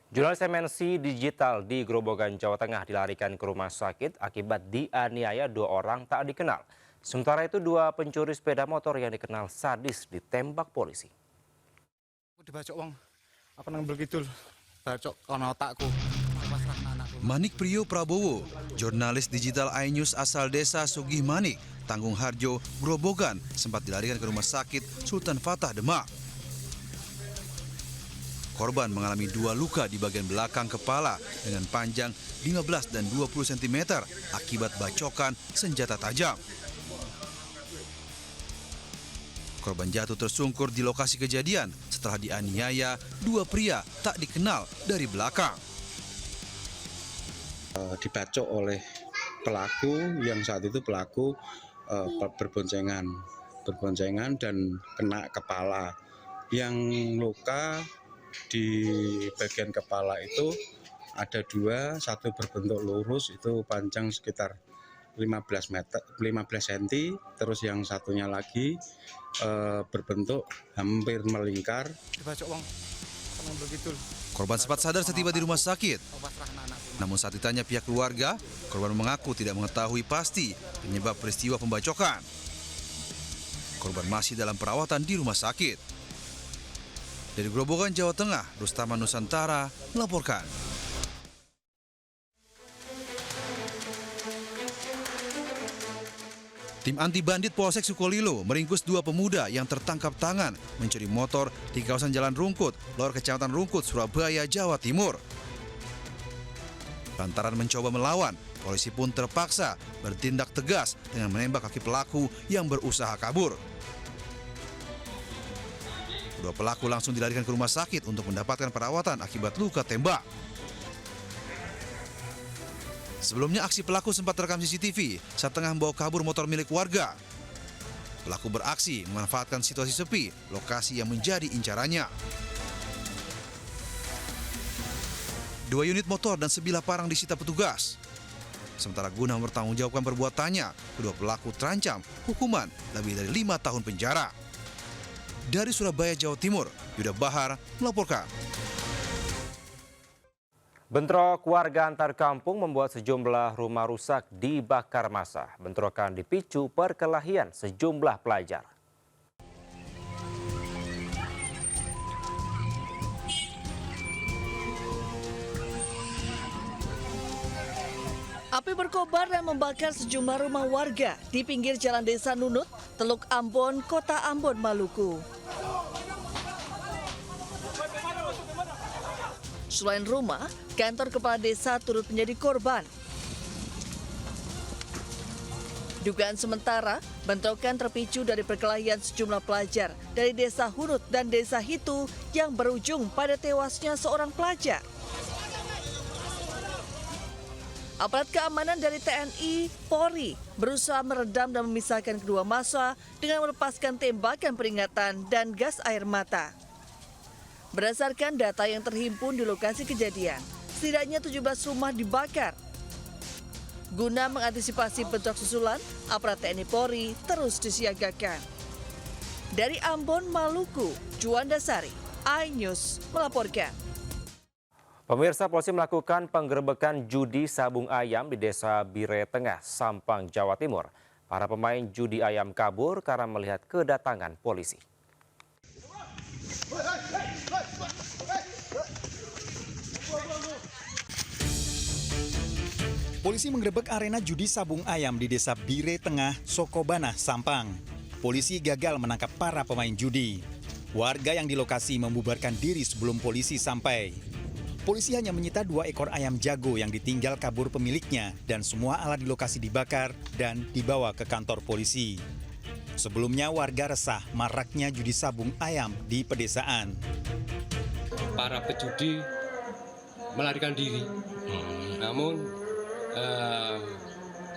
Jurnalis MNC Digital di Grobogan, Jawa Tengah dilarikan ke rumah sakit akibat dianiaya dua orang tak dikenal. Sementara itu dua pencuri sepeda motor yang dikenal sadis ditembak polisi. Dibacok wong, aku nang begitu, bacok kono otakku. Manik Priyo Prabowo, jurnalis digital iNews asal desa Sugih Manik, Tanggung Harjo, Grobogan, sempat dilarikan ke rumah sakit Sultan Fatah Demak. Korban mengalami dua luka di bagian belakang kepala dengan panjang 15 dan 20 cm akibat bacokan senjata tajam. Korban jatuh tersungkur di lokasi kejadian setelah dianiaya dua pria tak dikenal dari belakang. Dibacok oleh pelaku yang saat itu pelaku berboncengan dan kena kepala. Yang luka di bagian kepala itu ada dua, satu berbentuk lurus itu panjang sekitar 15 cm, terus yang satunya lagi berbentuk hampir melingkar. Dibacok wong, aku nang begitu. Korban sempat sadar setiba di rumah sakit. Namun saat ditanya pihak keluarga, korban mengaku tidak mengetahui pasti penyebab peristiwa pembacokan. Korban masih dalam perawatan di rumah sakit. Dari Grobogan, Jawa Tengah, Rustama Nusantara melaporkan. Tim anti bandit Polsek Sukolilo meringkus dua pemuda yang tertangkap tangan mencuri motor di kawasan Jalan Rungkut, Lor Kecamatan Rungkut, Surabaya, Jawa Timur. Lantaran mencoba melawan, polisi pun terpaksa bertindak tegas dengan menembak kaki pelaku yang berusaha kabur. Kedua pelaku langsung dilarikan ke rumah sakit untuk mendapatkan perawatan akibat luka tembak. Sebelumnya aksi pelaku sempat terekam CCTV saat tengah membawa kabur motor milik warga. Pelaku beraksi memanfaatkan situasi sepi, lokasi yang menjadi incarannya. Dua unit motor dan sebilah parang disita petugas. Sementara guna mempertanggungjawabkan perbuatannya, kedua pelaku terancam hukuman lebih dari 5 tahun penjara. Dari Surabaya, Jawa Timur, Yuda Bahar melaporkan. Bentrok warga antar kampung membuat sejumlah rumah rusak dibakar massa. Bentrokan dipicu perkelahian sejumlah pelajar. Api berkobar dan membakar sejumlah rumah warga di pinggir Jalan Desa Nunut, Teluk Ambon, Kota Ambon, Maluku. Selain rumah, kantor kepala desa turut menjadi korban. Dugaan sementara, bentrokan terpicu dari perkelahian sejumlah pelajar dari Desa Hunut dan Desa Hitu yang berujung pada tewasnya seorang pelajar. Aparat keamanan dari TNI, Polri berusaha meredam dan memisahkan kedua massa dengan melepaskan tembakan peringatan dan gas air mata. Berdasarkan data yang terhimpun di lokasi kejadian, setidaknya 17 rumah dibakar. Guna mengantisipasi bentrok susulan, aparat TNI Polri terus disiagakan. Dari Ambon, Maluku, Juanda Sari, iNews melaporkan. Pemirsa, polisi melakukan penggerebekan judi sabung ayam di Desa Bire Tengah, Sampang, Jawa Timur. Para pemain judi ayam kabur karena melihat kedatangan polisi. Polisi menggerebek arena judi sabung ayam di Desa Bire Tengah, Sokobana, Sampang. Polisi gagal menangkap para pemain judi. Warga yang di lokasi membubarkan diri sebelum polisi sampai. Polisi hanya menyita 2 ekor ayam jago yang ditinggal kabur pemiliknya dan semua alat di lokasi dibakar dan dibawa ke kantor polisi. Sebelumnya warga resah maraknya judi sabung ayam di pedesaan. Para pejudi melarikan diri, namun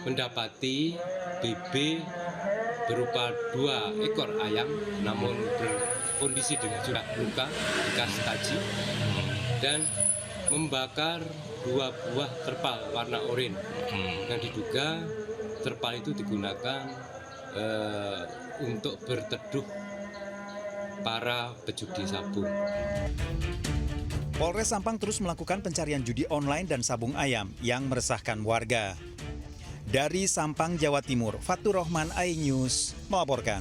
mendapati BB berupa 2 ekor ayam, namun berkondisi dengan juga luka bekas taji dan membakar 2 buah terpal warna oranye yang diduga terpal itu digunakan untuk berteduh para pejudi sabung. Polres Sampang terus melakukan pencarian judi online dan sabung ayam yang meresahkan warga. Dari Sampang, Jawa Timur, Fatur Rahman, iNews melaporkan.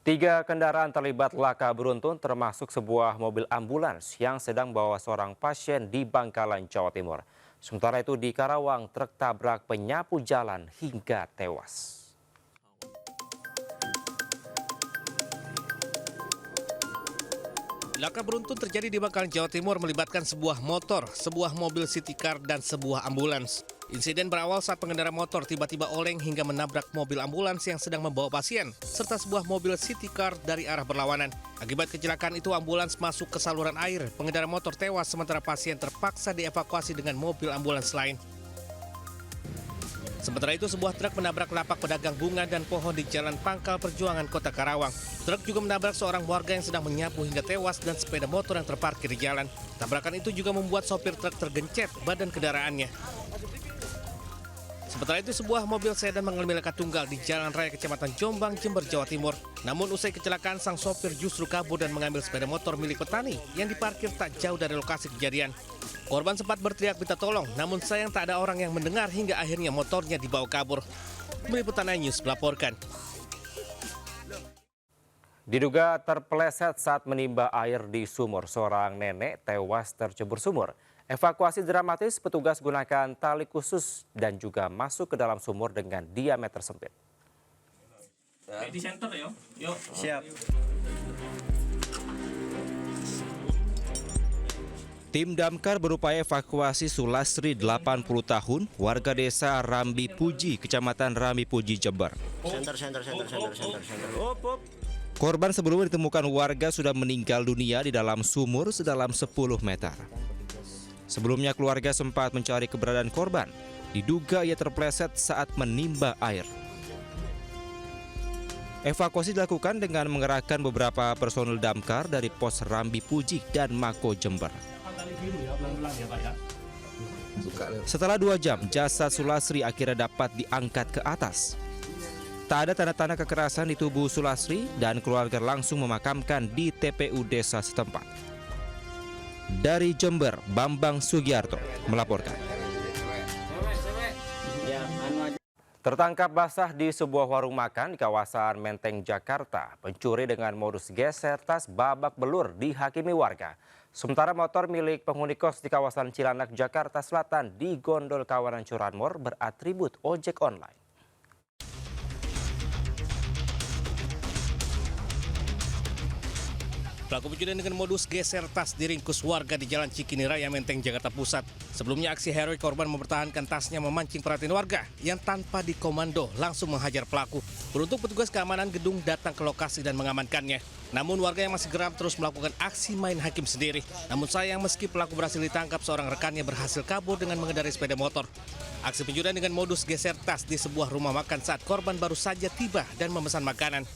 3 kendaraan terlibat laka beruntun termasuk sebuah mobil ambulans yang sedang membawa seorang pasien di Bangkalan, Jawa Timur. Sementara itu di Karawang, truk tabrak penyapu jalan hingga tewas. Laka beruntun terjadi di Bangkalan, Jawa Timur melibatkan sebuah motor, sebuah mobil city car, dan sebuah ambulans. Insiden berawal saat pengendara motor tiba-tiba oleng hingga menabrak mobil ambulans yang sedang membawa pasien, serta sebuah mobil city car dari arah berlawanan. Akibat kecelakaan itu, ambulans masuk ke saluran air. Pengendara motor tewas, sementara pasien terpaksa dievakuasi dengan mobil ambulans lain. Sementara itu, sebuah truk menabrak lapak pedagang bunga dan pohon di Jalan Pangkal Perjuangan, Kota Karawang. Truk juga menabrak seorang warga yang sedang menyapu hingga tewas dan sepeda motor yang terparkir di jalan. Tabrakan itu juga membuat sopir truk tergencet badan kendaraannya. Sementara itu, sebuah mobil sedan mengalami laka tunggal di Jalan Raya Kecamatan Jombang, Jember, Jawa Timur. Namun usai kecelakaan, sang sopir justru kabur dan mengambil sepeda motor milik petani yang diparkir tak jauh dari lokasi kejadian. Korban sempat berteriak minta tolong, namun sayang tak ada orang yang mendengar hingga akhirnya motornya dibawa kabur. Meliputan iNews melaporkan. Diduga terpeleset saat menimba air di sumur, seorang nenek tewas tercebur sumur. Evakuasi dramatis, petugas gunakan tali khusus dan juga masuk ke dalam sumur dengan diameter sempit. Di center ya, yuk. Siap. Tim damkar berupaya evakuasi Sulasri 80 tahun, warga desa Rambi Puji, Kecamatan Rambi Puji, Jember. Center. Korban sebelumnya ditemukan warga sudah meninggal dunia di dalam sumur sedalam 10 meter. Sebelumnya keluarga sempat mencari keberadaan korban. Diduga ia terpeleset saat menimba air. Evakuasi dilakukan dengan mengerahkan beberapa personel damkar dari Pos Rambi Puji dan Mako Jember. Setelah 2 jam, jasad Sulasri akhirnya dapat diangkat ke atas. Tak ada tanda-tanda kekerasan di tubuh Sulasri dan keluarga langsung memakamkan di TPU desa setempat. Dari Jember, Bambang Sugiarto melaporkan. Tertangkap basah di sebuah warung makan di kawasan Menteng, Jakarta. Pencuri dengan modus geser tas babak belur dihakimi warga. Sementara motor milik penghuni kos di kawasan Cilandak, Jakarta Selatan digondol kawanan curanmor beratribut ojek online. Pelaku pencurian dengan modus geser tas diringkus warga di Jalan Cikini Raya, Menteng, Jakarta Pusat. Sebelumnya aksi heroik korban mempertahankan tasnya memancing perhatian warga yang tanpa dikomando langsung menghajar pelaku. Beruntung petugas keamanan gedung datang ke lokasi dan mengamankannya. Namun warga yang masih geram terus melakukan aksi main hakim sendiri. Namun sayang meski pelaku berhasil ditangkap, seorang rekannya berhasil kabur dengan mengendarai sepeda motor. Aksi pencurian dengan modus geser tas di sebuah rumah makan saat korban baru saja tiba dan memesan makanan.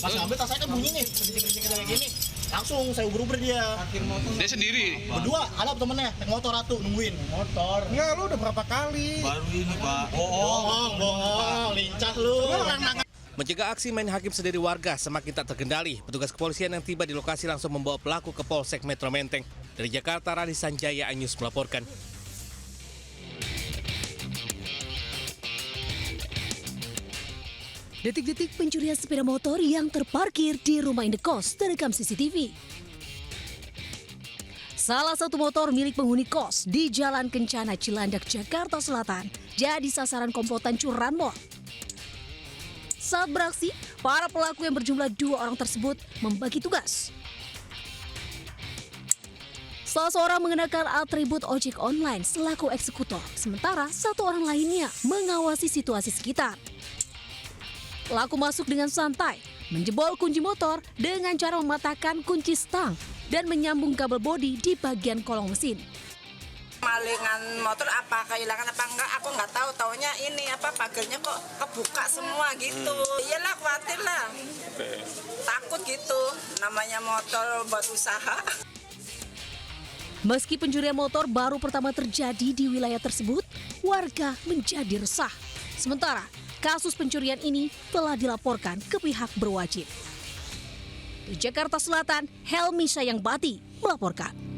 Pas ngambil tas saya kan bunyi nih, kencing kayak gini. Langsung saya uber-uber dia. Dia sendiri? Berdua, ada temennya, naik motor ratu, nungguin. Motor? Enggak, lu udah berapa kali? Baru ini, Pak. Bohong, lincah lu. Mencegah aksi main hakim sendiri warga semakin tak terkendali. Petugas kepolisian yang tiba di lokasi langsung membawa pelaku ke Polsek Metro Menteng. Dari Jakarta, Radi Sanjaya, iNews melaporkan. Detik-detik pencurian sepeda motor yang terparkir di rumah indekos terekam CCTV. Salah satu motor milik penghuni kos di Jalan Kencana, Cilandak, Jakarta Selatan jadi sasaran komplotan curanmor. Saat beraksi, para pelaku yang berjumlah 2 orang tersebut membagi tugas. Salah seorang mengenakan atribut ojek online selaku eksekutor, sementara 1 orang lainnya mengawasi situasi sekitar. Pelaku masuk dengan santai, menjebol kunci motor dengan cara mematahkan kunci stang dan menyambung kabel bodi di bagian kolong mesin. Malingan motor apa, kehilangan apa enggak, aku nggak tahu. Taunya ini apa, pagarnya kok kebuka semua gitu. Iyalah, khawatir lah. Takut gitu, namanya motor buat usaha. Meski pencurian motor baru pertama terjadi di wilayah tersebut, warga menjadi resah. Sementara kasus pencurian ini telah dilaporkan ke pihak berwajib. Di Jakarta Selatan, Helmi Sayangbati melaporkan.